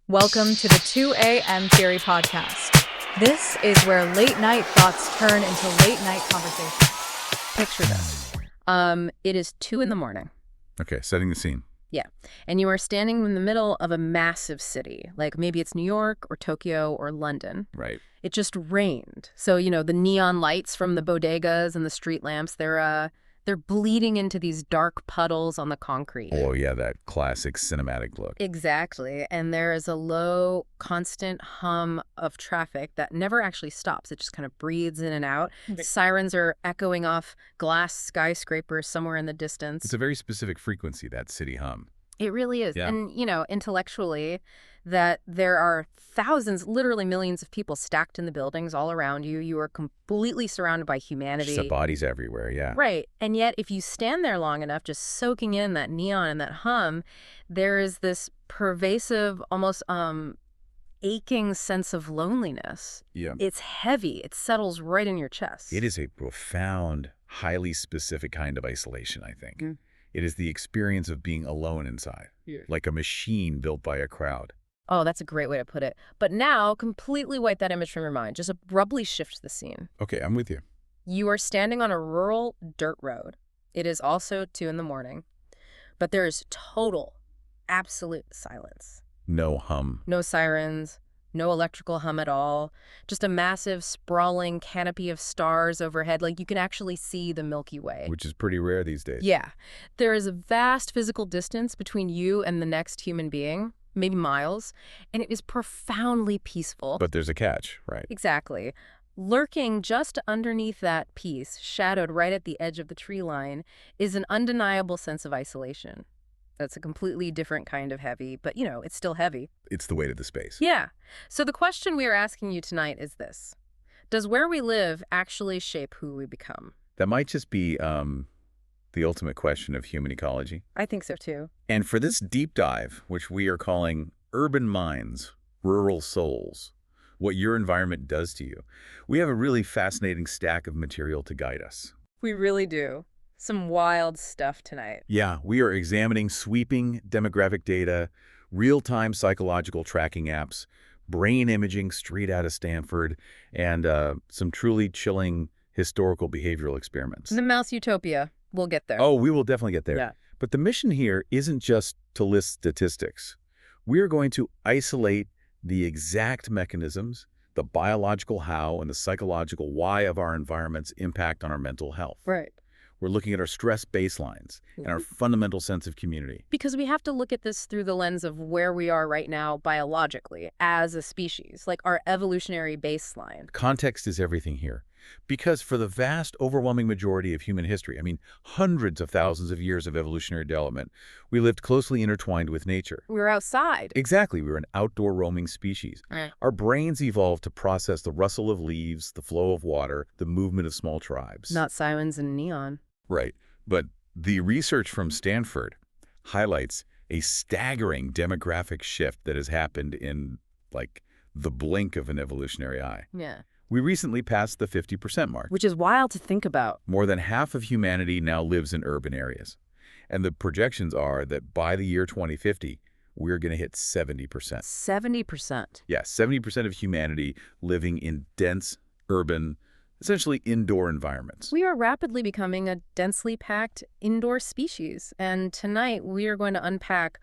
Welcome to the 2 a.m. Theory Podcast. This is where late night thoughts turn into late night conversation. Picture this. It is 2 in the morning. Okay, setting the scene. Yeah. And you are standing in the middle of a massive city. Like maybe it's New York or Tokyo or London. Right. It just rained. So, the neon lights from the bodegas and the street lamps, they're bleeding into these dark puddles on the concrete. Oh, yeah, that classic cinematic look. Exactly. And there is a low, constant hum of traffic that never actually stops. It just kind of breathes in and out. The sirens are echoing off glass skyscrapers somewhere in the distance. It's a very specific frequency, that city hum. It really is. Yeah. And, intellectually, that there are thousands, literally millions of people stacked in the buildings all around you. You are completely surrounded by humanity. Just bodies everywhere, yeah. Right. And yet, if you stand there long enough, just soaking in that neon and that hum, there is this pervasive, almost aching sense of loneliness. Yeah. It's heavy. It settles right in your chest. It is a profound, highly specific kind of isolation, I think. Mm. It is the experience of being alone inside, like a machine built by a crowd. Oh, that's a great way to put it. But now, completely wipe that image from your mind. Just abruptly shift the scene. Okay, I'm with you. You are standing on a rural dirt road. It is also 2 in the morning. But there is total, absolute silence. No hum. No sirens, no electrical hum at all. Just a massive, sprawling canopy of stars overhead. Like you can actually see the Milky Way. Which is pretty rare these days. Yeah. There is a vast physical distance between you and the next human being, maybe miles, and it is profoundly peaceful. But there's a catch, right? Exactly. Lurking just underneath that piece, shadowed right at the edge of the tree line, is an undeniable sense of isolation. That's a completely different kind of heavy, but, it's still heavy. It's the weight of the space. Yeah. So the question we are asking you tonight is this. Does where we live actually shape who we become? That might just be the ultimate question of human ecology. I think so, too. And for this deep dive, which we are calling Urban Minds, Rural Souls, what your environment does to you, we have a really fascinating stack of material to guide us. We really do. Some wild stuff tonight. Yeah, we are examining sweeping demographic data, real-time psychological tracking apps, brain imaging straight out of Stanford, and some truly chilling historical behavioral experiments. The mouse utopia. We'll get there. Oh, we will definitely get there. Yeah. But the mission here isn't just to list statistics. We're going to isolate the exact mechanisms, the biological how and the psychological why of our environment's impact on our mental health. Right. We're looking at our stress baselines and our fundamental sense of community. Because we have to look at this through the lens of where we are right now biologically as a species, like our evolutionary baseline. Context is everything here. Because for the vast, overwhelming majority of human history, hundreds of thousands of years of evolutionary development, we lived closely intertwined with nature. We were outside. Exactly. We were an outdoor roaming species. Our brains evolved to process the rustle of leaves, the flow of water, the movement of small tribes. Not sirens and neon. Right. But the research from Stanford highlights a staggering demographic shift that has happened in, the blink of an evolutionary eye. Yeah. We recently passed the 50% mark. Which is wild to think about. More than half of humanity now lives in urban areas. And the projections are that by the year 2050, we're going to hit 70%. 70%. Yeah, 70% of humanity living in dense, urban, essentially indoor environments. We are rapidly becoming a densely packed indoor species. And tonight we are going to unpack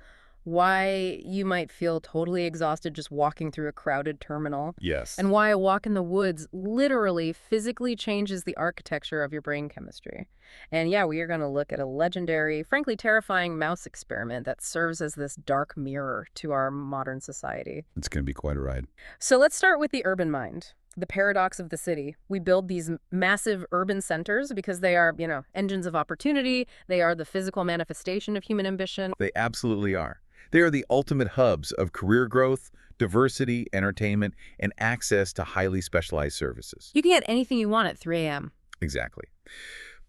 why you might feel totally exhausted just walking through a crowded terminal. Yes. And why a walk in the woods literally physically changes the architecture of your brain chemistry. And yeah, we are going to look at a legendary, frankly terrifying mouse experiment that serves as this dark mirror to our modern society. It's going to be quite a ride. So let's start with the urban mind. The paradox of the city. We build these massive urban centers because they are, engines of opportunity. They are the physical manifestation of human ambition. They absolutely are. They are the ultimate hubs of career growth, diversity, entertainment, and access to highly specialized services. You can get anything you want at 3 a.m. Exactly.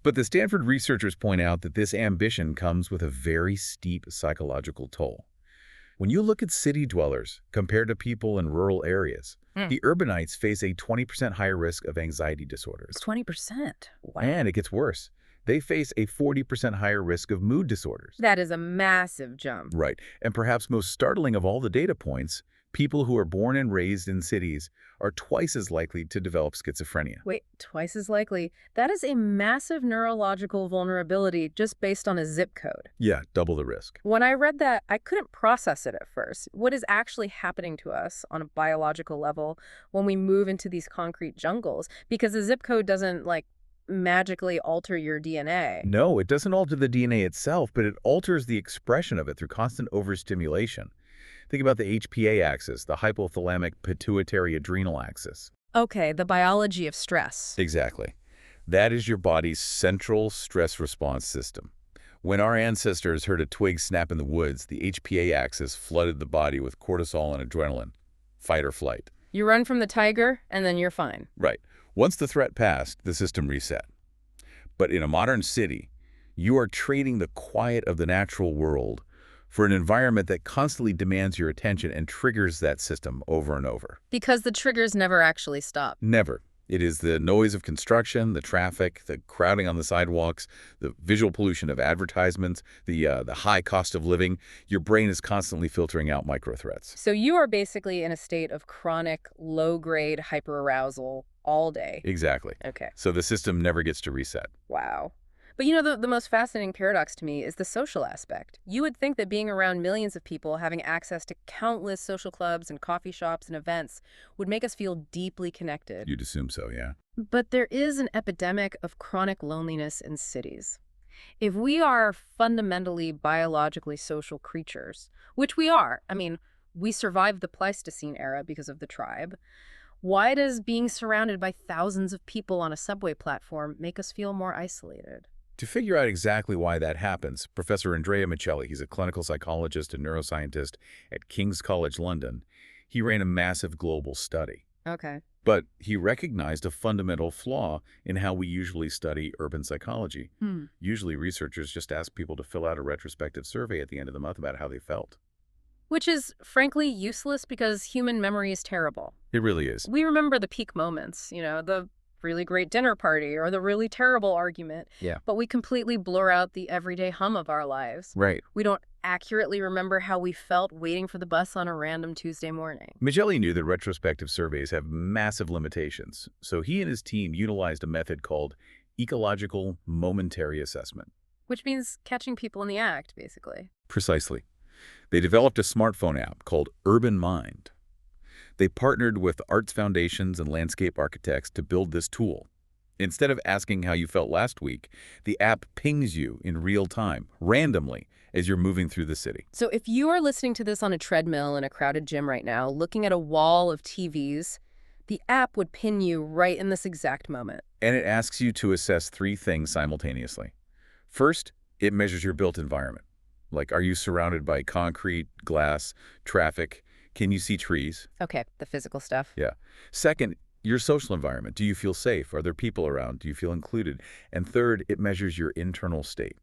But the Stanford researchers point out that this ambition comes with a very steep psychological toll. When you look at city dwellers compared to people in rural areas, the urbanites face a 20% higher risk of anxiety disorders. 20%? Wow. And it gets worse. They face a 40% higher risk of mood disorders. That is a massive jump. Right. And perhaps most startling of all the data points, People who are born and raised in cities are twice as likely to develop schizophrenia. Wait, twice as likely. That is a massive neurological vulnerability just based on a zip code. Yeah, double the risk. When I read that, I couldn't process it at first. What is actually happening to us on a biological level when we move into these concrete jungles? Because the zip code doesn't, like, magically alter your DNA. No, it doesn't alter the DNA itself, but it alters the expression of it through constant overstimulation. Think about the HPA axis, the hypothalamic pituitary adrenal axis. Okay, the biology of stress. Exactly. That is your body's central stress response system. When our ancestors heard a twig snap in the woods, the HPA axis flooded the body with cortisol and adrenaline. Fight or flight. You run from the tiger, and then you're fine. Right. Once the threat passed, the system reset. But in a modern city, you are trading the quiet of the natural world for an environment that constantly demands your attention and triggers that system over and over. Because the triggers never actually stop. Never. It is the noise of construction, the traffic, the crowding on the sidewalks, the visual pollution of advertisements, the high cost of living. Your brain is constantly filtering out micro-threats. So you are basically in a state of chronic, low-grade hyperarousal all day. Exactly. Okay. So the system never gets to reset. Wow. But you know, the most fascinating paradox to me is the social aspect. You would think that being around millions of people, having access to countless social clubs and coffee shops and events, would make us feel deeply connected. You'd assume so, yeah. But there is an epidemic of chronic loneliness in cities. If we are fundamentally biologically social creatures, which we are, I mean, we survived the Pleistocene era because of the tribe, why does being surrounded by thousands of people on a subway platform make us feel more isolated? To figure out exactly why that happens, Professor Andrea Miceli, he's a clinical psychologist and neuroscientist at King's College London, he ran a massive global study. Okay. But he recognized a fundamental flaw in how we usually study urban psychology. Usually researchers just ask people to fill out a retrospective survey at the end of the month about how they felt. Which is, frankly, useless because human memory is terrible. It really is. We remember the peak moments, you know, the really great dinner party or the really terrible argument. Yeah. But we completely blur out the everyday hum of our lives. Right. We don't accurately remember how we felt waiting for the bus on a random Tuesday morning. Miceli knew that retrospective surveys have massive limitations, so he and his team utilized a method called ecological momentary assessment. Which means catching people in the act, basically. Precisely. They developed a smartphone app called Urban Mind. They partnered with arts foundations and landscape architects to build this tool. Instead of asking how you felt last week, the app pings you in real time, randomly, as you're moving through the city. So if you are listening to this on a treadmill in a crowded gym right now, looking at a wall of TVs, the app would pin you right in this exact moment. And it asks you to assess 3 things simultaneously. First, it measures your built environment. Like, are you surrounded by concrete, glass, traffic? Can you see trees? Okay, the physical stuff. Yeah. Second, your social environment. Do you feel safe? Are there people around? Do you feel included? And third, it measures your internal state,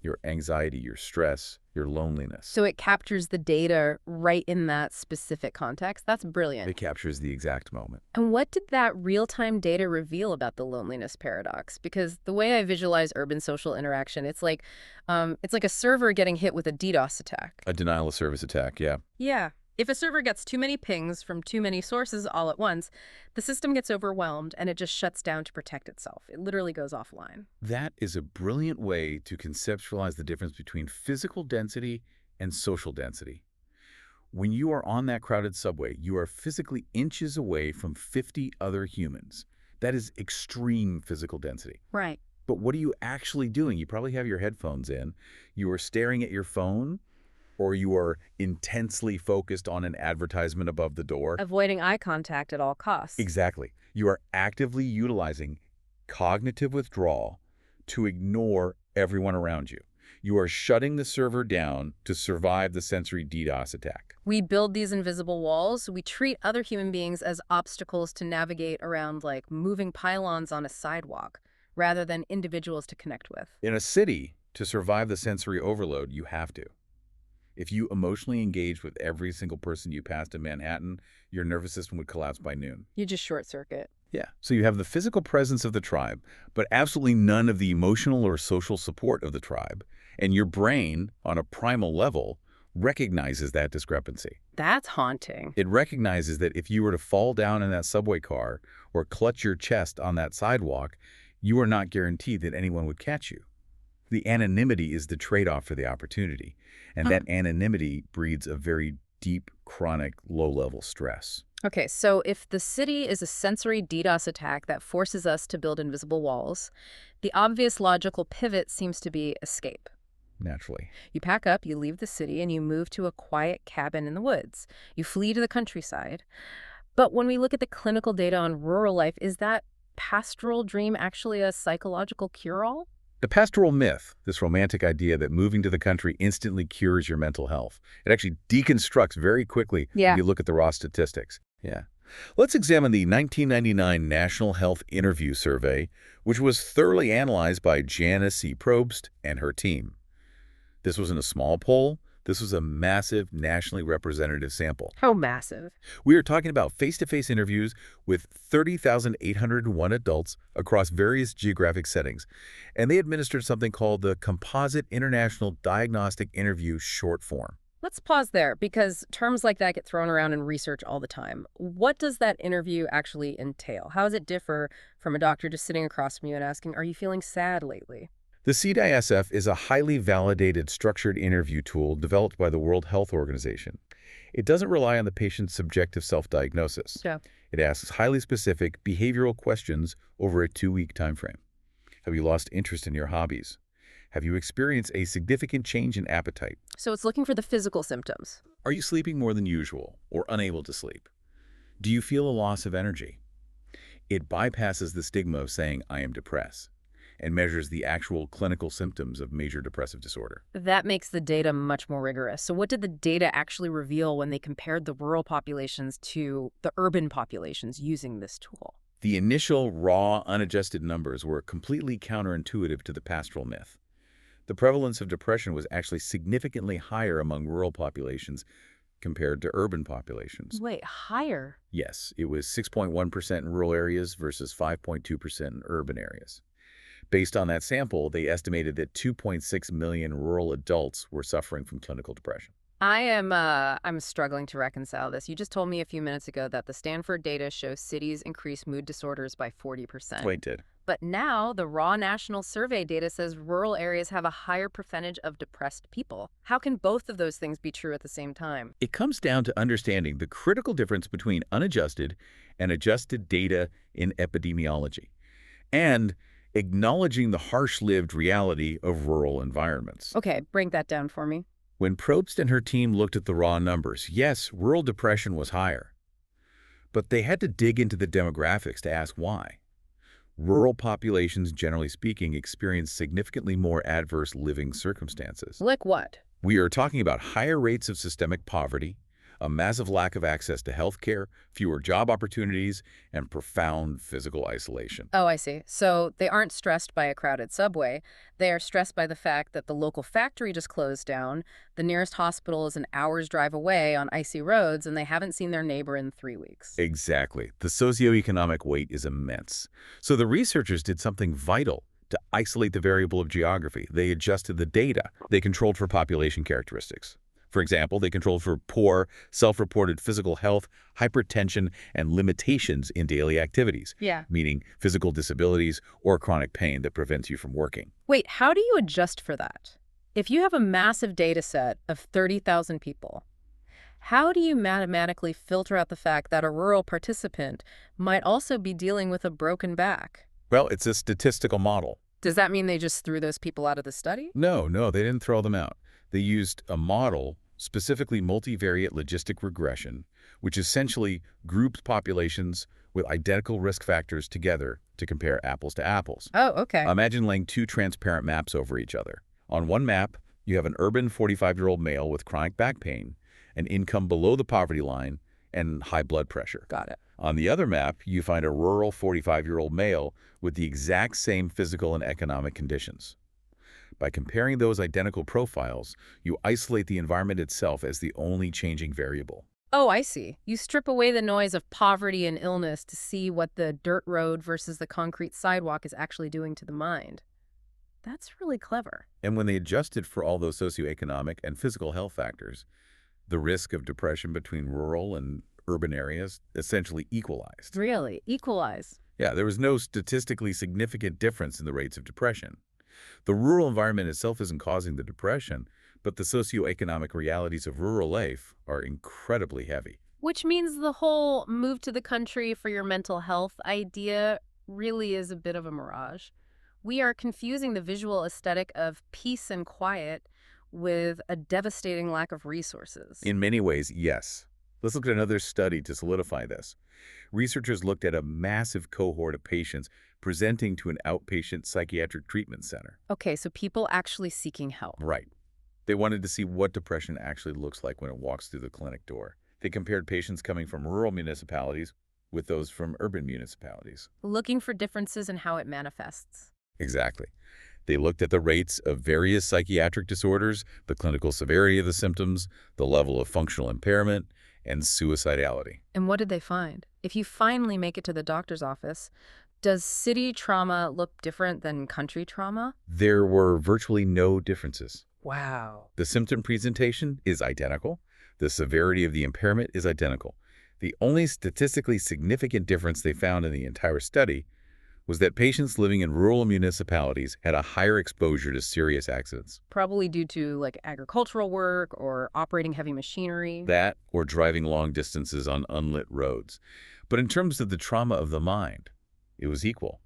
your anxiety, your stress, your loneliness. So it captures the data right in that specific context. That's brilliant. It captures the exact moment. And what did that real-time data reveal about the loneliness paradox? Because the way I visualize urban social interaction, it's like a server getting hit with a DDoS attack. A denial of service attack, yeah. Yeah. If a server gets too many pings from too many sources all at once, the system gets overwhelmed and it just shuts down to protect itself. It literally goes offline. That is a brilliant way to conceptualize the difference between physical density and social density. When you are on that crowded subway, you are physically inches away from 50 other humans. That is extreme physical density. Right. But what are you actually doing? You probably have your headphones in. You are staring at your phone, or you are intensely focused on an advertisement above the door. Avoiding eye contact at all costs. Exactly. You are actively utilizing cognitive withdrawal to ignore everyone around you. You are shutting the server down to survive the sensory DDoS attack. We build these invisible walls. We treat other human beings as obstacles to navigate around, like moving pylons on a sidewalk, rather than individuals to connect with. In a city, to survive the sensory overload, you have to. If you emotionally engage with every single person you passed in Manhattan, your nervous system would collapse by noon. You just short circuit. Yeah. So you have the physical presence of the tribe, but absolutely none of the emotional or social support of the tribe. And your brain, on a primal level, recognizes that discrepancy. That's haunting. It recognizes that if you were to fall down in that subway car or clutch your chest on that sidewalk, you are not guaranteed that anyone would catch you. The anonymity is the trade-off for the opportunity, and that anonymity breeds a very deep, chronic, low-level stress. Okay, so if the city is a sensory DDoS attack that forces us to build invisible walls, the obvious logical pivot seems to be escape. Naturally. You pack up, you leave the city, and you move to a quiet cabin in the woods. You flee to the countryside. But when we look at the clinical data on rural life, is that pastoral dream actually a psychological cure-all? The pastoral myth, this romantic idea that moving to the country instantly cures your mental health, it actually deconstructs very quickly Yeah. when you look at the raw statistics. Yeah. Let's examine the 1999 National Health Interview Survey, which was thoroughly analyzed by Janice C. Probst and her team. This wasn't a small poll. This was a massive, nationally representative sample. How massive? We are talking about face-to-face interviews with 30,801 adults across various geographic settings, and they administered something called the Composite International Diagnostic Interview Short Form. Let's pause there because terms like that get thrown around in research all the time. What does that interview actually entail? How does it differ from a doctor just sitting across from you and asking, are you feeling sad lately? The CDISF is a highly validated, structured interview tool developed by the World Health Organization. It doesn't rely on the patient's subjective self-diagnosis. Yeah. It asks highly specific behavioral questions over a 2-week time frame. Have you lost interest in your hobbies? Have you experienced a significant change in appetite? So it's looking for the physical symptoms. Are you sleeping more than usual or unable to sleep? Do you feel a loss of energy? It bypasses the stigma of saying, I am depressed, and measures the actual clinical symptoms of major depressive disorder. That makes the data much more rigorous. So what did the data actually reveal when they compared the rural populations to the urban populations using this tool? The initial, raw, unadjusted numbers were completely counterintuitive to the pastoral myth. The prevalence of depression was actually significantly higher among rural populations compared to urban populations. Wait, higher? Yes, it was 6.1% in rural areas versus 5.2% in urban areas. Based on that sample, they estimated that 2.6 million rural adults were suffering from clinical depression. I'm struggling to reconcile this. You just told me a few minutes ago that the Stanford data shows cities increase mood disorders by 40%. Wait, did. But now the raw national survey data says rural areas have a higher percentage of depressed people. How can both of those things be true at the same time? It comes down to understanding the critical difference between unadjusted and adjusted data in epidemiology, and acknowledging the harsh-lived reality of rural environments. Okay, break that down for me. When Probst and her team looked at the raw numbers, yes, rural depression was higher. But they had to dig into the demographics to ask why. Rural populations, generally speaking, experience significantly more adverse living circumstances. Like what? We are talking about higher rates of systemic poverty, a massive lack of access to health care, fewer job opportunities, and profound physical isolation. Oh, I see. So they aren't stressed by a crowded subway. They are stressed by the fact that the local factory just closed down, the nearest hospital is an hour's drive away on icy roads, and they haven't seen their neighbor in 3 weeks. Exactly. The socioeconomic weight is immense. So the researchers did something vital to isolate the variable of geography. They adjusted the data. They controlled for population characteristics. For example, they controlled for poor, self-reported physical health, hypertension, and limitations in daily activities, Yeah. meaning physical disabilities or chronic pain that prevents you from working. Wait, how do you adjust for that? If you have a massive data set of 30,000 people, how do you mathematically filter out the fact that a rural participant might also be dealing with a broken back? Well, it's a statistical model. Does that mean they just threw those people out of the study? No, they didn't throw them out. They used a model, specifically multivariate logistic regression, which essentially groups populations with identical risk factors together to compare apples to apples. Oh, okay. Imagine laying two transparent maps over each other. On one map, you have an urban 45-year-old male with chronic back pain, an income below the poverty line, and high blood pressure. Got it. On the other map, you find a rural 45-year-old male with the exact same physical and economic conditions. By comparing those identical profiles, you isolate the environment itself as the only changing variable. Oh, I see. You strip away the noise of poverty and illness to see what the dirt road versus the concrete sidewalk is actually doing to the mind. That's really clever. And when they adjusted for all those socioeconomic and physical health factors, the risk of depression between rural and urban areas essentially equalized. Really? Equalize. Yeah, there was no statistically significant difference in the rates of depression. The rural environment itself isn't causing the depression, but the socioeconomic realities of rural life are incredibly heavy. Which means the whole move to the country for your mental health idea really is a bit of a mirage. We are confusing the visual aesthetic of peace and quiet with a devastating lack of resources. In many ways, yes. Let's look at another study to solidify this. Researchers looked at a massive cohort of patients presenting to an outpatient psychiatric treatment center. Okay, so people actually seeking help. Right. They wanted to see what depression actually looks like when it walks through the clinic door. They compared patients coming from rural municipalities with those from urban municipalities. Looking for differences in how it manifests. Exactly. They looked at the rates of various psychiatric disorders, the clinical severity of the symptoms, the level of functional impairment, and suicidality. And what did they find? If you finally make it to the doctor's office, does city trauma look different than country trauma? There were virtually no differences. Wow. The symptom presentation is identical. The severity of the impairment is identical. The only statistically significant difference they found in the entire study was that patients living in rural municipalities had a higher exposure to serious accidents. Probably due to like agricultural work or operating heavy machinery. That or driving long distances on unlit roads. But in terms of the trauma of the mind, it was equal.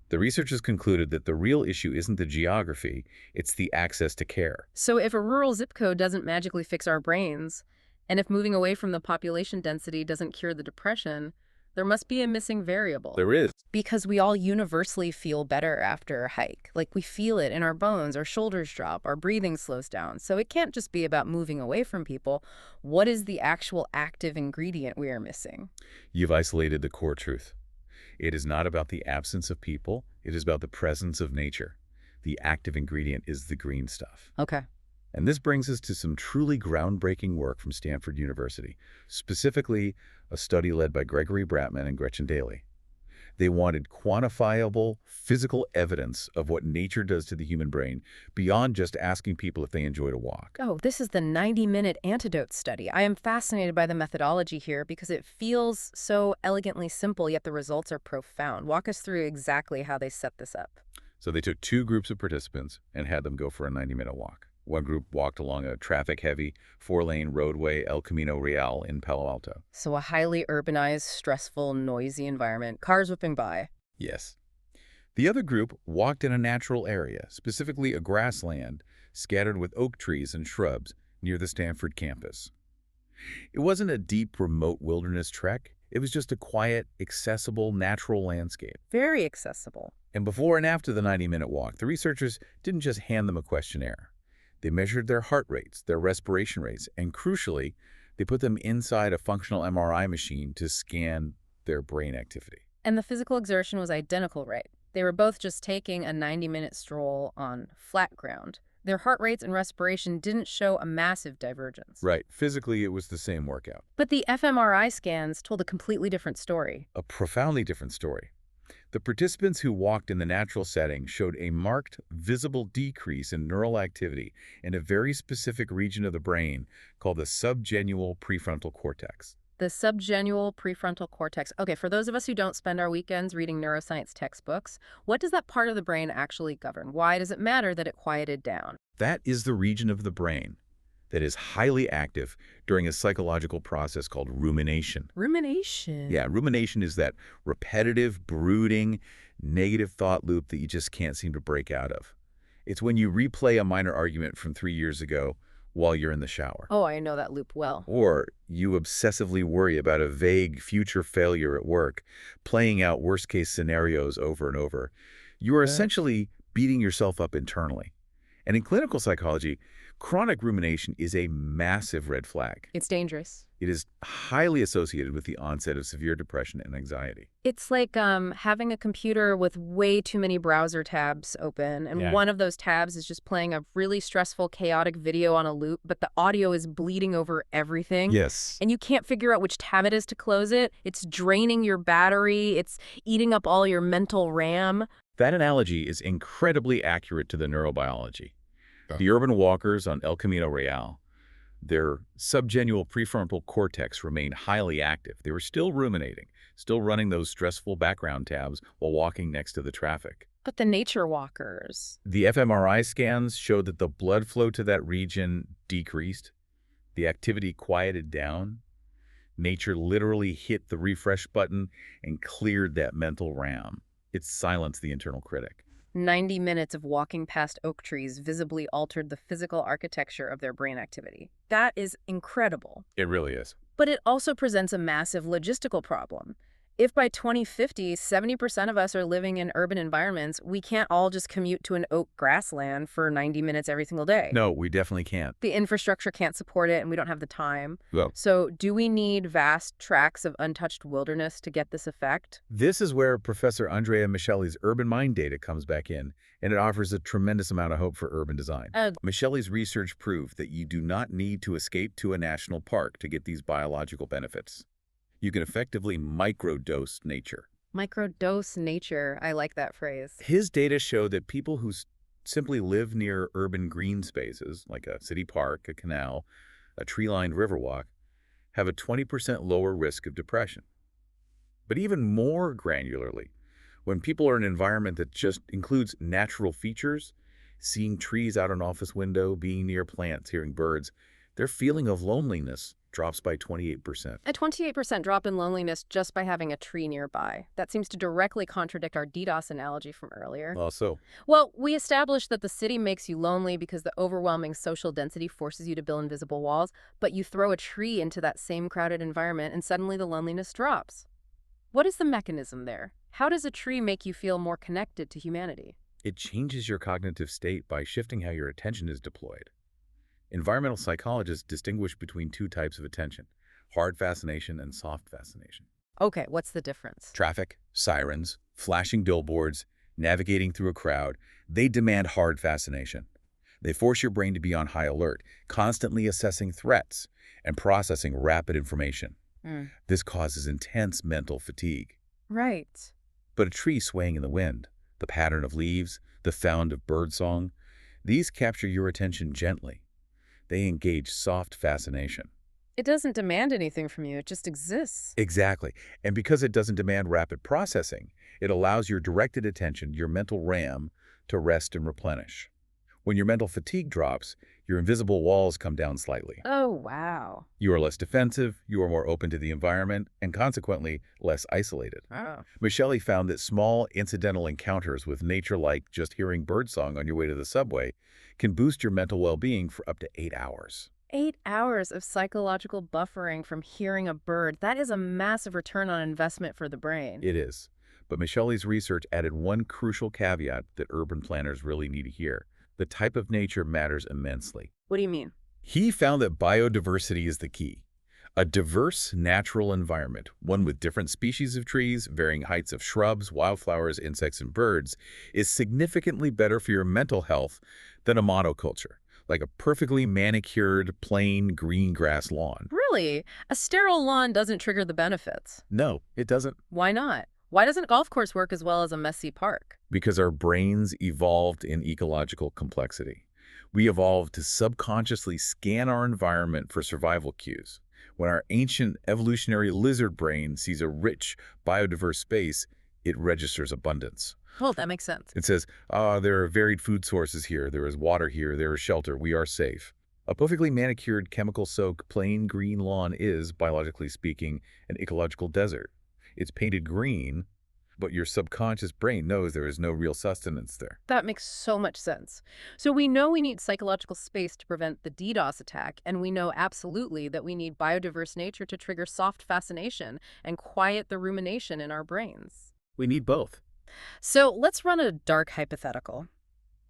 The researchers concluded that the real issue isn't the geography, it's the access to care. So if a rural zip code doesn't magically fix our brains, and if moving away from the population density doesn't cure the depression, there must be a missing variable. There is. Because we all universally feel better after a hike. Like we feel it in our bones, our shoulders drop, our breathing slows down. So it can't just be about moving away from people. What is the actual active ingredient we are missing? You've isolated the core truth. It is not about the absence of people. It is about the presence of nature. The active ingredient is the green stuff. Okay. And this brings us to some truly groundbreaking work from Stanford University, specifically a study led by Gregory Bratman and Gretchen Daly. They wanted quantifiable, physical evidence of what nature does to the human brain beyond just asking people if they enjoyed a walk. Oh, this is the 90-minute antidote study. I am fascinated by the methodology here because it feels so elegantly simple, yet the results are profound. Walk us through exactly how they set this up. So they took two groups of participants and had them go for a 90-minute walk. One group walked along a traffic-heavy, 4-lane roadway El Camino Real in Palo Alto. So a highly urbanized, stressful, noisy environment, cars whipping by. Yes. The other group walked in a natural area, specifically a grassland, scattered with oak trees and shrubs near the Stanford campus. It wasn't a deep, remote wilderness trek. It was just a quiet, accessible, natural landscape. Very accessible. And before and after the 90-minute walk, the researchers didn't just hand them a questionnaire. They measured their heart rates, their respiration rates, and crucially, they put them inside a functional MRI machine to scan their brain activity. And the physical exertion was identical, right? They were both just taking a 90-minute stroll on flat ground. Their heart rates and respiration didn't show a massive divergence. Right. Physically, it was the same workout. But the fMRI scans told a completely different story. A profoundly different story. The participants who walked in the natural setting showed a marked, visible decrease in neural activity in a very specific region of the brain called the subgenual prefrontal cortex. The subgenual prefrontal cortex. Okay, for those of us who don't spend our weekends reading neuroscience textbooks, what does that part of the brain actually govern? Why does it matter that it quieted down? That is the region of the brain that is highly active during a psychological process called rumination. Rumination? Yeah, rumination is that repetitive, brooding, negative thought loop that you just can't seem to break out of. It's when you replay a minor argument from 3 years ago while you're in the shower. Oh, I know that loop well. Or you obsessively worry about a vague future failure at work, playing out worst-case scenarios over and over. You are essentially beating yourself up internally. And in clinical psychology, chronic rumination is a massive red flag. It's dangerous. It is highly associated with the onset of severe depression and anxiety. It's like having a computer with way too many browser tabs open, and one of those tabs is just playing a really stressful, chaotic video on a loop, but the audio is bleeding over everything. Yes. And you can't figure out which tab it is to close it. It's draining your battery. It's eating up all your mental RAM. That analogy is incredibly accurate to the neurobiology. Yeah. The urban walkers on El Camino Real, their subgenual prefrontal cortex remained highly active. They were still ruminating, still running those stressful background tabs while walking next to the traffic. But the nature walkers. The fMRI scans showed that the blood flow to that region decreased. The activity quieted down. Nature literally hit the refresh button and cleared that mental RAM. It silenced the internal critic. 90 minutes of walking past oak trees visibly altered the physical architecture of their brain activity. That is incredible. It really is. But it also presents a massive logistical problem. If by 2050, 70% of us are living in urban environments, we can't all just commute to an oak grassland for 90 minutes every single day. No, we definitely can't. The infrastructure can't support it, and we don't have the time. Well, So do we need vast tracts of untouched wilderness to get this effect? this is where Professor Andrea Michelli's urban mind data comes back in, and it offers a tremendous amount of hope for urban design. Michelli's research proved that you do not need to escape to a national park to get these biological benefits. You can effectively microdose nature. Microdose nature. I like that phrase. His data show that people who simply live near urban green spaces, like a city park, a canal, a tree-lined riverwalk, have a 20% lower risk of depression. But even more granularly, when people are in an environment that just includes natural features, seeing trees out an office window, being near plants, hearing birds, their feeling of loneliness drops by 28%. A 28% drop in loneliness just by having a tree nearby. That seems to directly contradict our DDoS analogy from earlier. Also, Well, we established that the city makes you lonely because the overwhelming social density forces you to build invisible walls, but you throw a tree into that same crowded environment and suddenly the loneliness drops. What is the mechanism there? How does a tree make you feel more connected to humanity? it changes your cognitive state by shifting how your attention is deployed. Environmental psychologists distinguish between two types of attention: hard fascination and soft fascination. Okay, what's the difference? Traffic, sirens, flashing billboards, navigating through a crowd, they demand hard fascination. They force your brain to be on high alert, constantly assessing threats and processing rapid information. This causes intense mental fatigue. Right. But a tree swaying in the wind, the pattern of leaves, the sound of birdsong, these capture your attention gently. They engage soft fascination. It doesn't demand anything from you, it just exists. Exactly. And because it doesn't demand rapid processing, it allows your directed attention, your mental RAM, to rest and replenish. When your mental fatigue drops, your invisible walls come down slightly. Oh, wow. You are less defensive, you are more open to the environment, and consequently, less isolated. Oh. Michelli found that small, incidental encounters with nature, like just hearing birdsong on your way to the subway, can boost your mental well-being for up to 8 hours. 8 hours of psychological buffering from hearing a bird. That is a massive return on investment for the brain. It is. But Michelli's research added one crucial caveat that urban planners really need to hear. The type of nature matters immensely. What do you mean? He found that biodiversity is the key. A diverse natural environment, one with different species of trees, varying heights of shrubs, wildflowers, insects, and birds, is significantly better for your mental health than a monoculture, like a perfectly manicured, plain green grass lawn. Really? A sterile lawn doesn't trigger the benefits. No, it doesn't. Why not? Why doesn't a golf course work as well as a messy park? Because our brains evolved in ecological complexity. We evolved to subconsciously scan our environment for survival cues. When our ancient evolutionary lizard brain sees a rich, biodiverse space, it registers abundance. Well, that makes sense. It says, there are varied food sources here, there is water here, there is shelter, we are safe. A perfectly manicured, chemical-soaked, plain green lawn is, biologically speaking, an ecological desert. It's painted green, but your subconscious brain knows there is no real sustenance there. That makes so much sense. So we know we need psychological space to prevent the DDoS attack, and we know absolutely that we need biodiverse nature to trigger soft fascination and quiet the rumination in our brains. We need both. So let's run a dark hypothetical.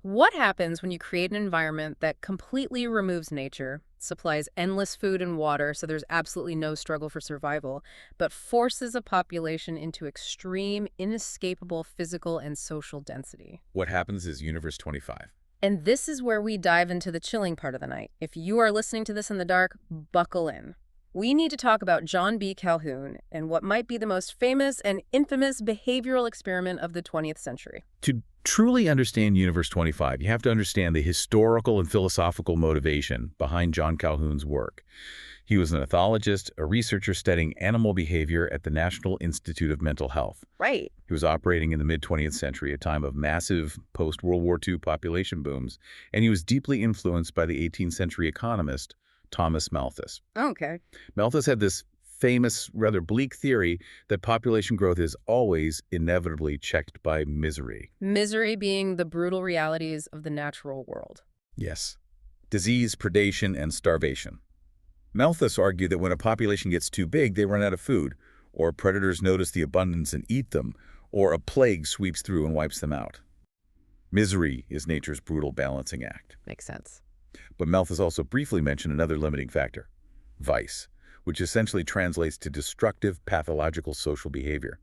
What happens when you create an environment that completely removes nature, supplies endless food and water so there's absolutely no struggle for survival, but forces a population into extreme, inescapable physical and social density? What happens is Universe 25. And this is where we dive into the chilling part of the night. If you are listening to this in the dark, buckle in. We need to talk about John B. Calhoun and what might be the most famous and infamous behavioral experiment of the 20th century. To truly understand Universe 25, you have to understand the historical and philosophical motivation behind John Calhoun's work. He was an ethologist, a researcher studying animal behavior at the National Institute of Mental Health. Right. He was operating in the mid-20th century, a time of massive post-World War II population booms, and he was deeply influenced by the 18th century economist Thomas Malthus. Okay. Malthus had this famous, rather bleak theory that population growth is always inevitably checked by misery. Misery being the brutal realities of the natural world. Yes. Disease, predation, and starvation. Malthus argued that when a population gets too big, they run out of food, or predators notice the abundance and eat them, or a plague sweeps through and wipes them out. Misery is nature's brutal balancing act. Makes sense. But Malthus also briefly mentioned another limiting factor, vice, which essentially translates to destructive, pathological social behavior.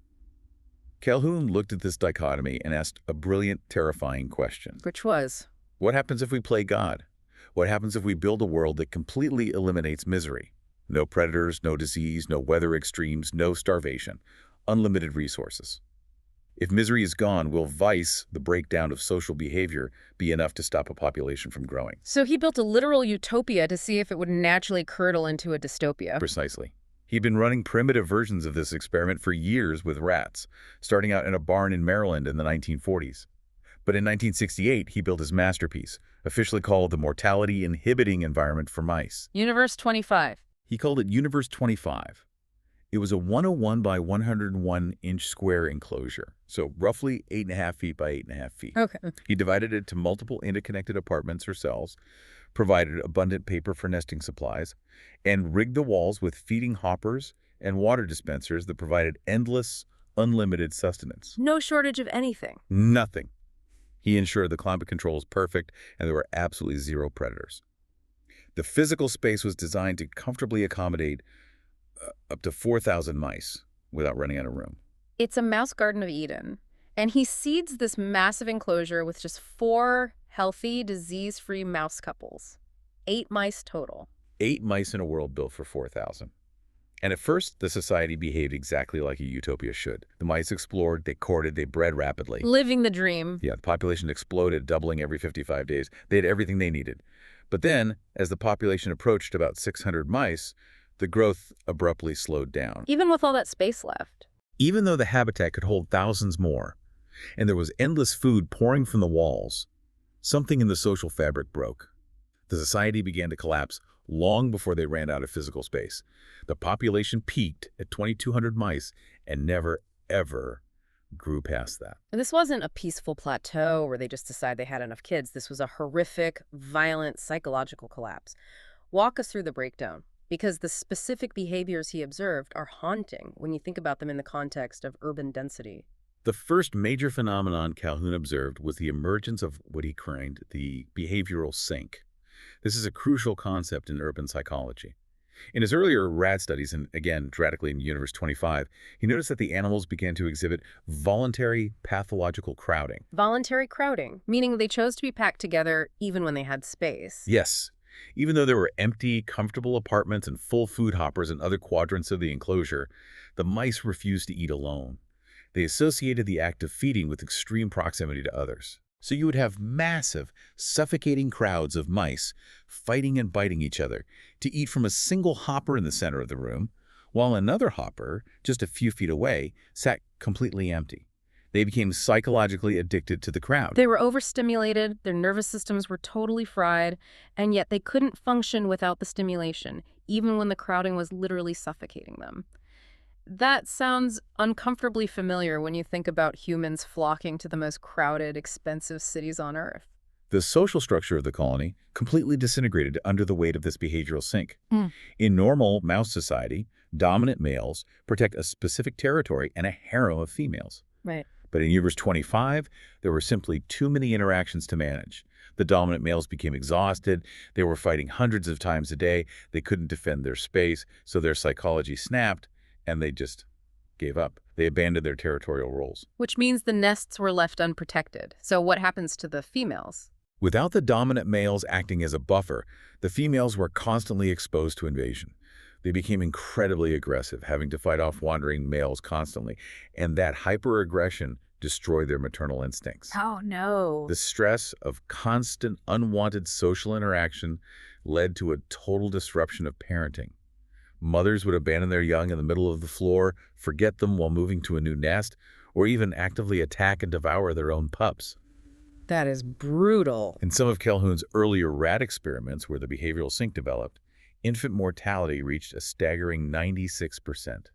Calhoun looked at this dichotomy and asked a brilliant, terrifying question. Which was? What happens if we play God? What happens if we build a world that completely eliminates misery? No predators, no disease, no weather extremes, no starvation, unlimited resources. If misery is gone, will vice, the breakdown of social behavior, be enough to stop a population from growing? So he built a literal utopia to see if it would naturally curdle into a dystopia. Precisely. He'd been running primitive versions of this experiment for years with rats, starting out in a barn in Maryland in the 1940s. But in 1968, he built his masterpiece, officially called the mortality-inhibiting environment for mice. Universe 25. He called it Universe 25. It was a 101 by 101-inch square enclosure, so roughly 8.5 feet by 8.5 feet. Okay. He divided it to multiple interconnected apartments or cells, provided abundant paper for nesting supplies, and rigged the walls with feeding hoppers and water dispensers that provided endless, unlimited sustenance. No shortage of anything. Nothing. He ensured the climate control was perfect and there were absolutely zero predators. The physical space was designed to comfortably accommodate up to 4,000 mice without running out of room. It's a mouse garden of Eden. And he seeds this massive enclosure with just 4 healthy, disease-free mouse couples. 8 mice total. 8 mice in a world built for 4,000. And at first, the society behaved exactly like a utopia should. The mice explored, they courted, they bred rapidly. Living the dream. Yeah, the population exploded, doubling every 55 days. They had everything they needed. But then, as the population approached about 600 mice, the growth abruptly slowed down. Even with all that space left. Even though the habitat could hold thousands more, and there was endless food pouring from the walls, something in the social fabric broke. The society began to collapse long before they ran out of physical space. The population peaked at 2,200 mice and never, ever grew past that. And this wasn't a peaceful plateau where they just decided they had enough kids. This was a horrific, violent, psychological collapse. Walk us through the breakdown, because the specific behaviors he observed are haunting when you think about them in the context of urban density. The first major phenomenon Calhoun observed was the emergence of what he coined the behavioral sink. This is a crucial concept in urban psychology. In his earlier rat studies, and again, dramatically in Universe 25, he noticed that the animals began to exhibit voluntary pathological crowding. Voluntary crowding, meaning they chose to be packed together even when they had space. Yes. Even though there were empty, comfortable apartments and full food hoppers in other quadrants of the enclosure, the mice refused to eat alone. They associated the act of feeding with extreme proximity to others. So you would have massive, suffocating crowds of mice fighting and biting each other to eat from a single hopper in the center of the room, while another hopper, just a few feet away, sat completely empty. They became psychologically addicted to the crowd. They were overstimulated, their nervous systems were totally fried, and yet they couldn't function without the stimulation, even when the crowding was literally suffocating them. That sounds uncomfortably familiar when you think about humans flocking to the most crowded, expensive cities on Earth. The social structure of the colony completely disintegrated under the weight of this behavioral sink. Mm. In normal mouse society, dominant males protect a specific territory and a harem of females. Right. But in Universe 25, there were simply too many interactions to manage. The dominant males became exhausted. They were fighting hundreds of times a day. They couldn't defend their space, so their psychology snapped, and they just gave up. They abandoned their territorial roles. Which means the nests were left unprotected. So what happens to the females? Without the dominant males acting as a buffer, the females were constantly exposed to invasion. They became incredibly aggressive, having to fight off wandering males constantly, and that hyperaggression destroyed their maternal instincts. Oh, no. The stress of constant, unwanted social interaction led to a total disruption of parenting. Mothers would abandon their young in the middle of the floor, forget them while moving to a new nest, or even actively attack and devour their own pups. That is brutal. In some of Calhoun's earlier rat experiments where the behavioral sync developed, infant mortality reached a staggering 96%.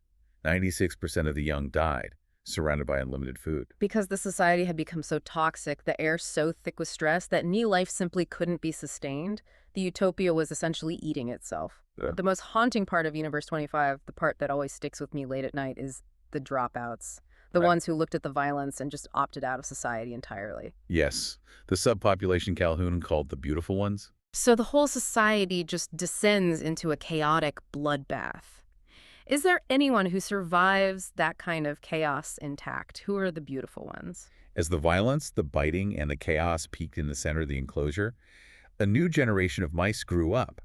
96% of the young died, surrounded by unlimited food. Because the society had become so toxic, the air so thick with stress that new life simply couldn't be sustained, the utopia was essentially eating itself. Yeah. The most haunting part of Universe 25, the part that always sticks with me late at night, is the dropouts. The Right. ones who looked at the violence and just opted out of society entirely. Yes, the subpopulation Calhoun called the beautiful ones. So the whole society just descends into a chaotic bloodbath. Is there anyone who survives that kind of chaos intact? Who are the beautiful ones? As the violence, the biting, and the chaos peaked in the center of the enclosure, a new generation of mice grew up.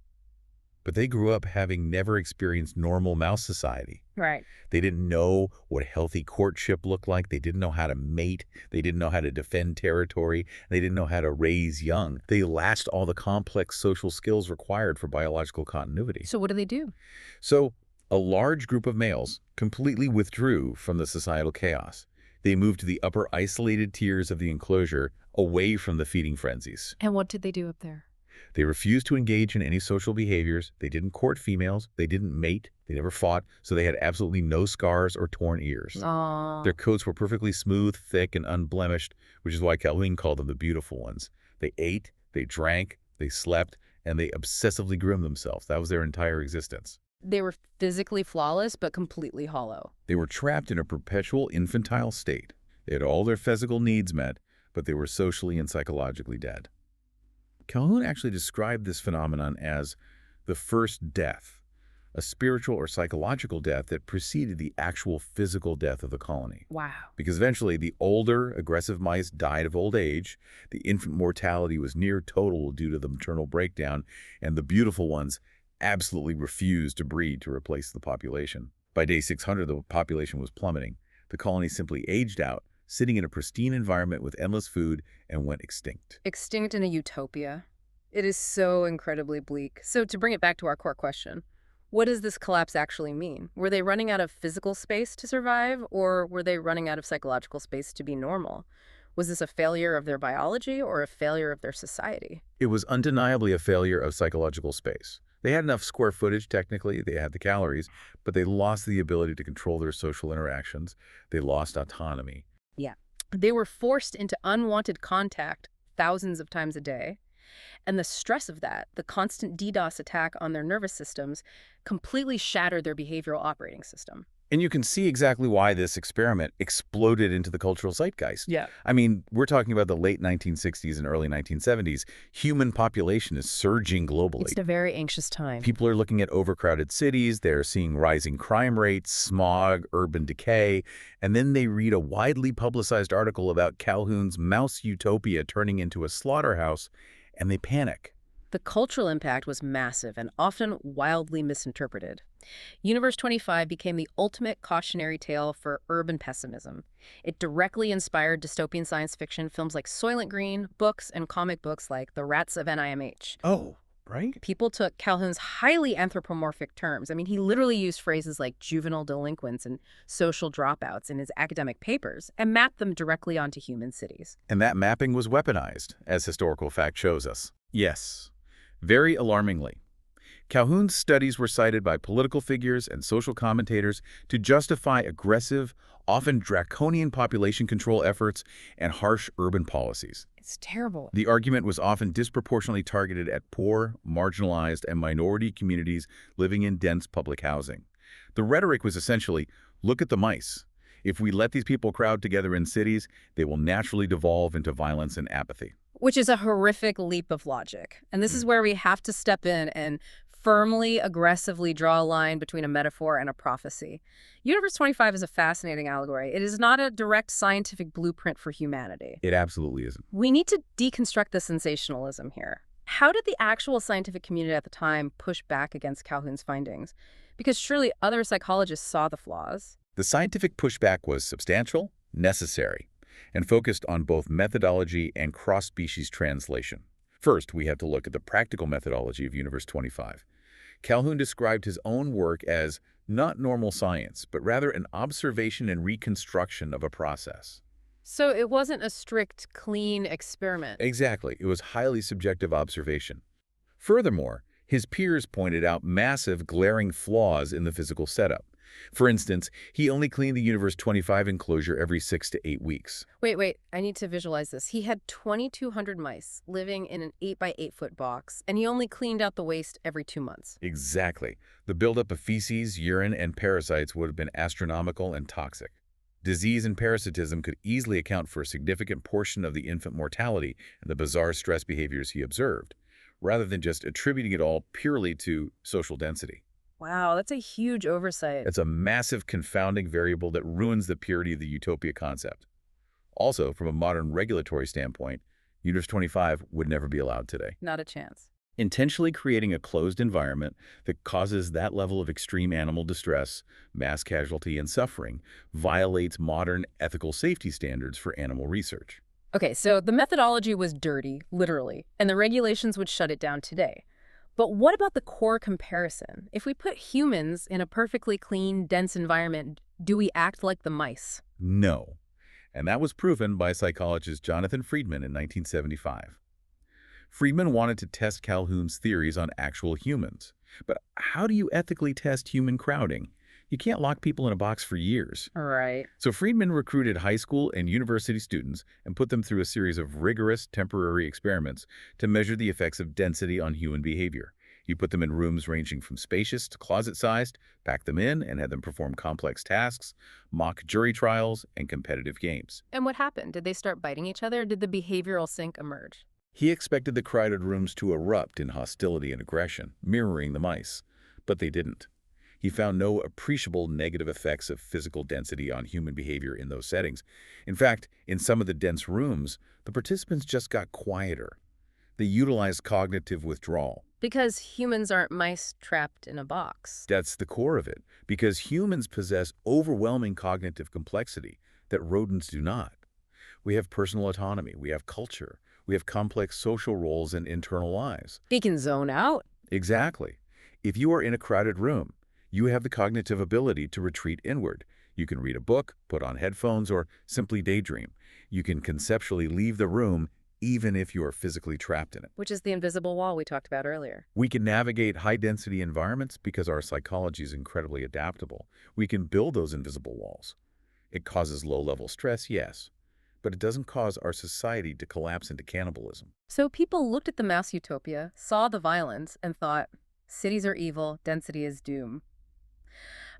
But they grew up having never experienced normal mouse society. Right. They didn't know what healthy courtship looked like. They didn't know how to mate. They didn't know how to defend territory. They didn't know how to raise young. They lacked all the complex social skills required for biological continuity. So what do they do? So, a large group of males completely withdrew from the societal chaos. They moved to the upper isolated tiers of the enclosure, away from the feeding frenzies. And what did they do up there? They refused to engage in any social behaviors. They didn't court females. They didn't mate. They never fought, so they had absolutely no scars or torn ears. Aww. Their coats were perfectly smooth, thick, and unblemished, which is why Calhoun called them the beautiful ones. They ate, they drank, they slept, and they obsessively groomed themselves. That was their entire existence. They were physically flawless, but completely hollow. They were trapped in a perpetual infantile state. They had all their physical needs met, but they were socially and psychologically dead. Calhoun actually described this phenomenon as the first death, a spiritual or psychological death that preceded the actual physical death of the colony. Wow. Because eventually the older, aggressive mice died of old age, the infant mortality was near total due to the maternal breakdown, and the beautiful ones absolutely refused to breed to replace the population. By day 600, the population was plummeting. The colony simply aged out, sitting in a pristine environment with endless food, and went extinct. Extinct in a utopia. It is so incredibly bleak. So to bring it back to our core question, what does this collapse actually mean? Were they running out of physical space to survive, or were they running out of psychological space to be normal? Was this a failure of their biology or a failure of their society? It was undeniably a failure of psychological space. They had enough square footage, technically, they had the calories, but they lost the ability to control their social interactions. They lost autonomy. Yeah. They were forced into unwanted contact thousands of times a day. And the stress of that, the constant DDoS attack on their nervous systems, completely shattered their behavioral operating system. And you can see exactly why this experiment exploded into the cultural zeitgeist. Yeah. I mean, we're talking about the late 1960s and early 1970s. Human population is surging globally. It's a very anxious time. People are looking at overcrowded cities, they're seeing rising crime rates, smog, urban decay, and then they read a widely publicized article about Calhoun's mouse utopia turning into a slaughterhouse, and they panic. The cultural impact was massive and often wildly misinterpreted. Universe 25 became the ultimate cautionary tale for urban pessimism. It directly inspired dystopian science fiction films like Soylent Green, books, and comic books like The Rats of NIMH. Oh, right? People took Calhoun's highly anthropomorphic terms. I mean, he literally used phrases like juvenile delinquents and social dropouts in his academic papers and mapped them directly onto human cities. And that mapping was weaponized, as historical fact shows us. Yes, very alarmingly. Calhoun's studies were cited by political figures and social commentators to justify aggressive, often draconian population control efforts and harsh urban policies. It's terrible. The argument was often disproportionately targeted at poor, marginalized, and minority communities living in dense public housing. The rhetoric was essentially, look at the mice. If we let these people crowd together in cities, they will naturally devolve into violence and apathy. Which is a horrific leap of logic. And this is where we have to step in and firmly, aggressively draw a line between a metaphor and a prophecy. Universe 25 is a fascinating allegory. It is not a direct scientific blueprint for humanity. It absolutely isn't. We need to deconstruct the sensationalism here. How did the actual scientific community at the time push back against Calhoun's findings? Because surely other psychologists saw the flaws. The scientific pushback was substantial, necessary, and focused on both methodology and cross-species translation. First, we have to look at the practical methodology of Universe 25. Calhoun described his own work as not normal science, but rather an observation and reconstruction of a process. So it wasn't a strict, clean experiment. Exactly. It was highly subjective observation. Furthermore, his peers pointed out massive, glaring flaws in the physical setup. For instance, he only cleaned the Universe 25 enclosure every 6 to 8 weeks. Wait, I need to visualize this. He had 2,200 mice living in an 8 by 8 foot box, and he only cleaned out the waste every 2 months. Exactly. The buildup of feces, urine, and parasites would have been astronomical and toxic. Disease and parasitism could easily account for a significant portion of the infant mortality and the bizarre stress behaviors he observed, rather than just attributing it all purely to social density. Wow, that's a huge oversight. It's a massive confounding variable that ruins the purity of the utopia concept. Also, from a modern regulatory standpoint, Universe 25 would never be allowed today. Not a chance. Intentionally creating a closed environment that causes that level of extreme animal distress, mass casualty, and suffering violates modern ethical safety standards for animal research. Okay, so the methodology was dirty, literally, and the regulations would shut it down today. But what about the core comparison? If we put humans in a perfectly clean, dense environment, do we act like the mice? No. And that was proven by psychologist Jonathan Friedman in 1975. Friedman wanted to test Calhoun's theories on actual humans. But how do you ethically test human crowding? You can't lock people in a box for years. Right. So Friedman recruited high school and university students and put them through a series of rigorous temporary experiments to measure the effects of density on human behavior. He put them in rooms ranging from spacious to closet-sized, packed them in, and had them perform complex tasks, mock jury trials, and competitive games. And what happened? Did they start biting each other? Did the behavioral sink emerge? He expected the crowded rooms to erupt in hostility and aggression, mirroring the mice. But they didn't. He found no appreciable negative effects of physical density on human behavior in those settings. In fact, in some of the dense rooms, the participants just got quieter. They utilized cognitive withdrawal. Because humans aren't mice trapped in a box. That's the core of it, because humans possess overwhelming cognitive complexity that rodents do not. We have personal autonomy, we have culture, we have complex social roles and internal lives. They can zone out. Exactly. If you are in a crowded room, you have the cognitive ability to retreat inward. You can read a book, put on headphones, or simply daydream. You can conceptually leave the room even if you are physically trapped in it. Which is the invisible wall we talked about earlier. We can navigate high-density environments because our psychology is incredibly adaptable. We can build those invisible walls. It causes low-level stress, yes, but it doesn't cause our society to collapse into cannibalism. So people looked at the mass utopia, saw the violence, and thought, cities are evil, density is doom.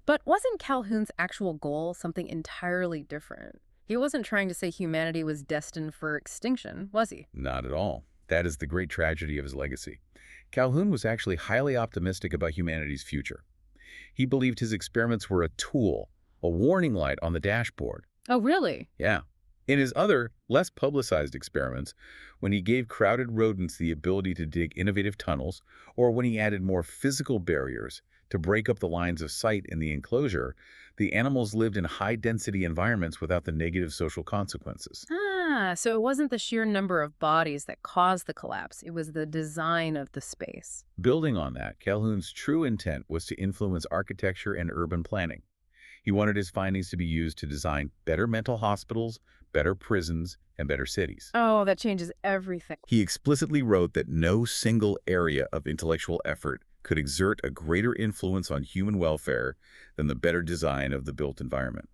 But wasn't Calhoun's actual goal something entirely different? He wasn't trying to say humanity was destined for extinction, was he? Not at all. That is the great tragedy of his legacy. Calhoun was actually highly optimistic about humanity's future. He believed his experiments were a tool, a warning light on the dashboard. Oh, really? Yeah. In his other, less publicized experiments, when he gave crowded rodents the ability to dig innovative tunnels, or when he added more physical barriers to break up the lines of sight in the enclosure, the animals lived in high-density environments without the negative social consequences. Ah, so it wasn't the sheer number of bodies that caused the collapse. It was the design of the space. Building on that, Calhoun's true intent was to influence architecture and urban planning. He wanted his findings to be used to design better mental hospitals, better prisons, and better cities. Oh, that changes everything. He explicitly wrote that no single area of intellectual effort could exert a greater influence on human welfare than the better design of the built environment.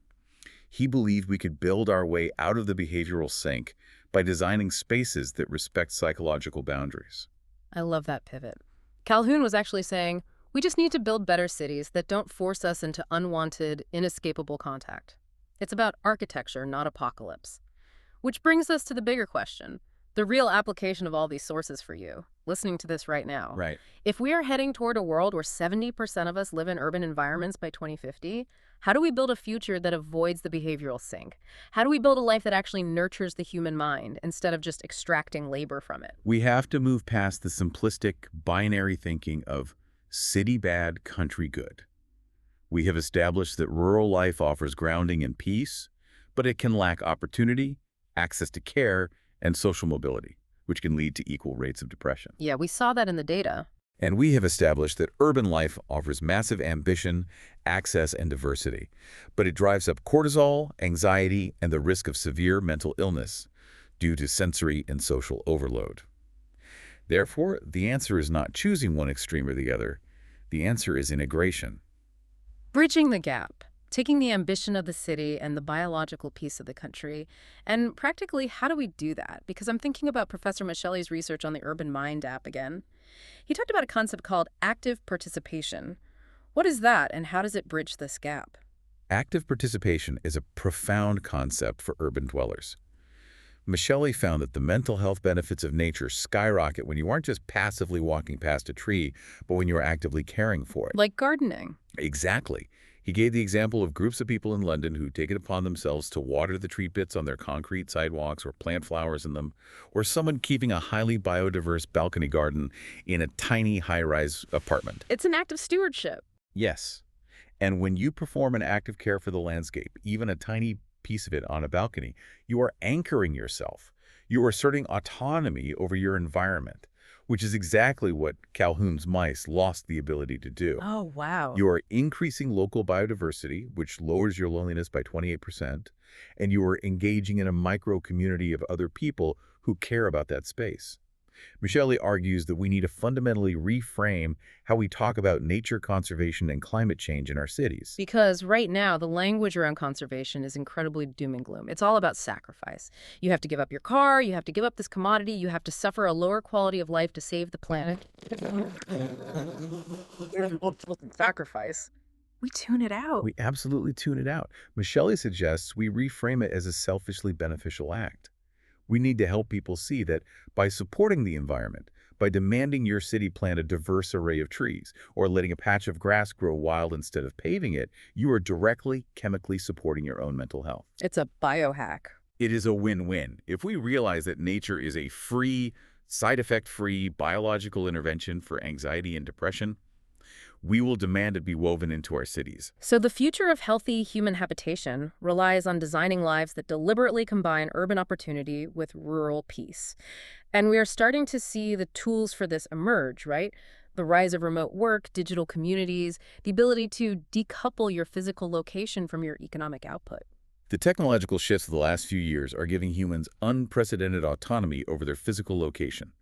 He believed we could build our way out of the behavioral sink by designing spaces that respect psychological boundaries. I love that pivot. Calhoun was actually saying, we just need to build better cities that don't force us into unwanted, inescapable contact. It's about architecture, not apocalypse. Which brings us to the bigger question, the real application of all these sources for you, listening to this right now. Right. If we are heading toward a world where 70% of us live in urban environments by 2050, how do we build a future that avoids the behavioral sink? How do we build a life that actually nurtures the human mind instead of just extracting labor from it? We have to move past the simplistic, binary thinking of city bad, country good. We have established that rural life offers grounding and peace, but it can lack opportunity, access to care, and social mobility, which can lead to equal rates of depression. Yeah, we saw that in the data. And we have established that urban life offers massive ambition, access, and diversity, but it drives up cortisol, anxiety, and the risk of severe mental illness due to sensory and social overload. Therefore, the answer is not choosing one extreme or the other. The answer is integration. Bridging the gap, taking the ambition of the city and the biological piece of the country. And practically, how do we do that? Because I'm thinking about Professor Michelli's research on the Urban Mind app again. He talked about a concept called active participation. What is that, and how does it bridge this gap? Active participation is a profound concept for urban dwellers. Michelli found that the mental health benefits of nature skyrocket when you aren't just passively walking past a tree, but when you're actively caring for it. Like gardening. Exactly. He gave the example of groups of people in London who take it upon themselves to water the tree pits on their concrete sidewalks or plant flowers in them, or someone keeping a highly biodiverse balcony garden in a tiny high-rise apartment. It's an act of stewardship. Yes. And when you perform an act of care for the landscape, even a tiny piece of it on a balcony, you are anchoring yourself. You are asserting autonomy over your environment, which is exactly what Calhoun's mice lost the ability to do. Oh, wow. You are increasing local biodiversity, which lowers your loneliness by 28%, and you are engaging in a micro-community of other people who care about that space. Michelli argues that we need to fundamentally reframe how we talk about nature conservation and climate change in our cities. Because right now, the language around conservation is incredibly doom and gloom. It's all about sacrifice. You have to give up your car, you have to give up this commodity, you have to suffer a lower quality of life to save the planet. Sacrifice. We tune it out. We absolutely tune it out. Michelli suggests we reframe it as a selfishly beneficial act. We need to help people see that by supporting the environment, by demanding your city plant a diverse array of trees, or letting a patch of grass grow wild instead of paving it, you are directly, chemically supporting your own mental health. It's a biohack. It is a win-win. If we realize that nature is a free, side effect-free biological intervention for anxiety and depression, we will demand it be woven into our cities. So the future of healthy human habitation relies on designing lives that deliberately combine urban opportunity with rural peace. And we are starting to see the tools for this emerge, right? The rise of remote work, digital communities, the ability to decouple your physical location from your economic output. The technological shifts of the last few years are giving humans unprecedented autonomy over their physical location.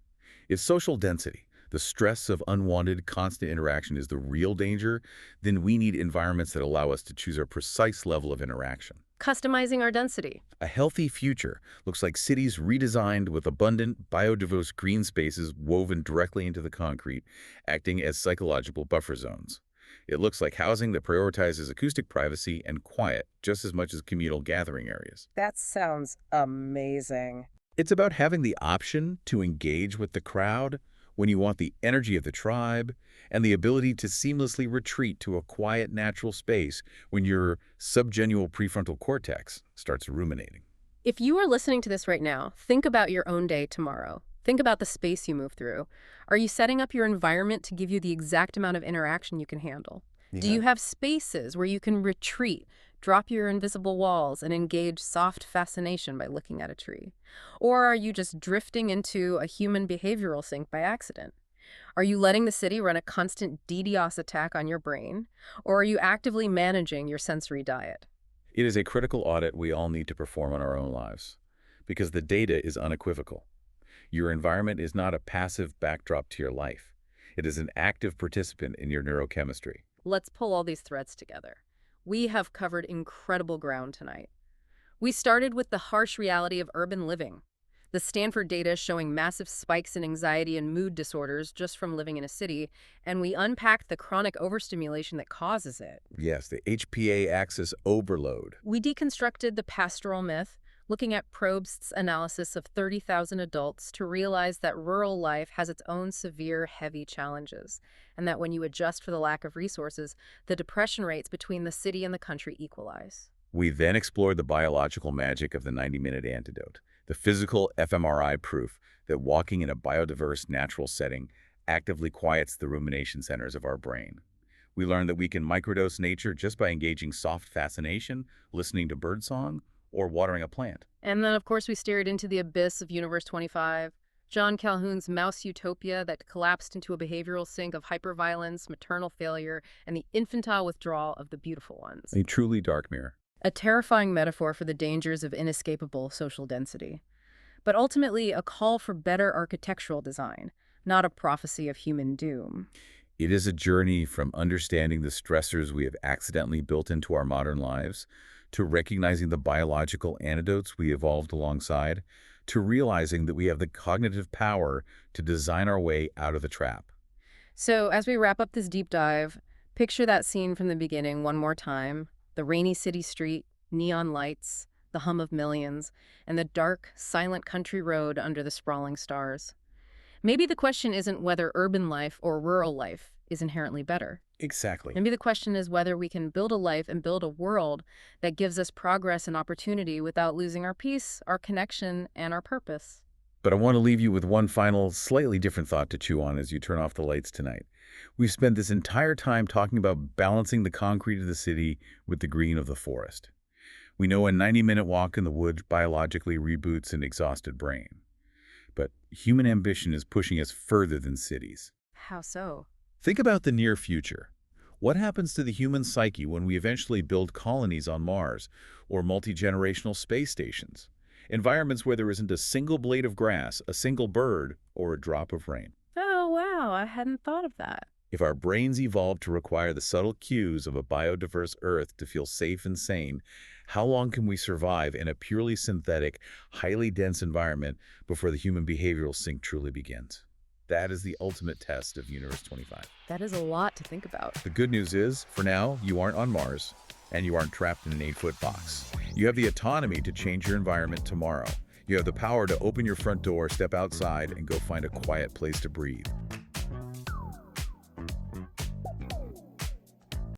If social density, the stress of unwanted constant interaction, is the real danger, then we need environments that allow us to choose our precise level of interaction. Customizing our density. A healthy future looks like cities redesigned with abundant, biodiverse green spaces woven directly into the concrete, acting as psychological buffer zones. It looks like housing that prioritizes acoustic privacy and quiet just as much as communal gathering areas. That sounds amazing. It's about having the option to engage with the crowd when you want the energy of the tribe, and the ability to seamlessly retreat to a quiet, natural space when your subgenual prefrontal cortex starts ruminating. If you are listening to this right now, think about your own day tomorrow. Think about the space you move through. Are you setting up your environment to give you the exact amount of interaction you can handle? Do you have spaces where you can retreat, drop your invisible walls, and engage soft fascination by looking at a tree? Or are you just drifting into a human behavioral sink by accident? Are you letting the city run a constant DDoS attack on your brain? Or are you actively managing your sensory diet? It is a critical audit we all need to perform on our own lives, because the data is unequivocal. Your environment is not a passive backdrop to your life. It is an active participant in your neurochemistry. Let's pull all these threads together. We have covered incredible ground tonight. We started with the harsh reality of urban living, the Stanford data showing massive spikes in anxiety and mood disorders just from living in a city, and we unpacked the chronic overstimulation that causes it. Yes, the HPA axis overload. We deconstructed the pastoral myth, looking at Probst's analysis of 30,000 adults to realize that rural life has its own severe, heavy challenges, and that when you adjust for the lack of resources, the depression rates between the city and the country equalize. We then explored the biological magic of the 90-minute antidote, the physical fMRI proof that walking in a biodiverse natural setting actively quiets the rumination centers of our brain. We learned that we can microdose nature just by engaging soft fascination, listening to birdsong, or watering a plant. And then, of course, we stared into the abyss of Universe 25, John Calhoun's mouse utopia that collapsed into a behavioral sink of hyperviolence, maternal failure, and the infantile withdrawal of the beautiful ones. A truly dark mirror. A terrifying metaphor for the dangers of inescapable social density. But ultimately, a call for better architectural design, not a prophecy of human doom. It is a journey from understanding the stressors we have accidentally built into our modern lives, to recognizing the biological antidotes we evolved alongside, to realizing that we have the cognitive power to design our way out of the trap. So, as we wrap up this deep dive, picture that scene from the beginning one more time: the rainy city street, neon lights, the hum of millions, and the dark, silent country road under the sprawling stars. Maybe the question isn't whether urban life or rural life is inherently better. Exactly. Maybe the question is whether we can build a life and build a world that gives us progress and opportunity without losing our peace, our connection, and our purpose. But I want to leave you with one final, slightly different thought to chew on as you turn off the lights tonight. We've spent this entire time talking about balancing the concrete of the city with the green of the forest. We know a 90-minute walk in the woods biologically reboots an exhausted brain. But human ambition is pushing us further than cities. How so? Think about the near future. What happens to the human psyche when we eventually build colonies on Mars or multi-generational space stations? Environments where there isn't a single blade of grass, a single bird, or a drop of rain. Oh, wow, I hadn't thought of that. If our brains evolved to require the subtle cues of a biodiverse Earth to feel safe and sane, how long can we survive in a purely synthetic, highly dense environment before the human behavioral sink truly begins? That is the ultimate test of Universe 25. That is a lot to think about. The good news is, for now, you aren't on Mars, and you aren't trapped in an 8-foot box. You have the autonomy to change your environment tomorrow. You have the power to open your front door, step outside, and go find a quiet place to breathe.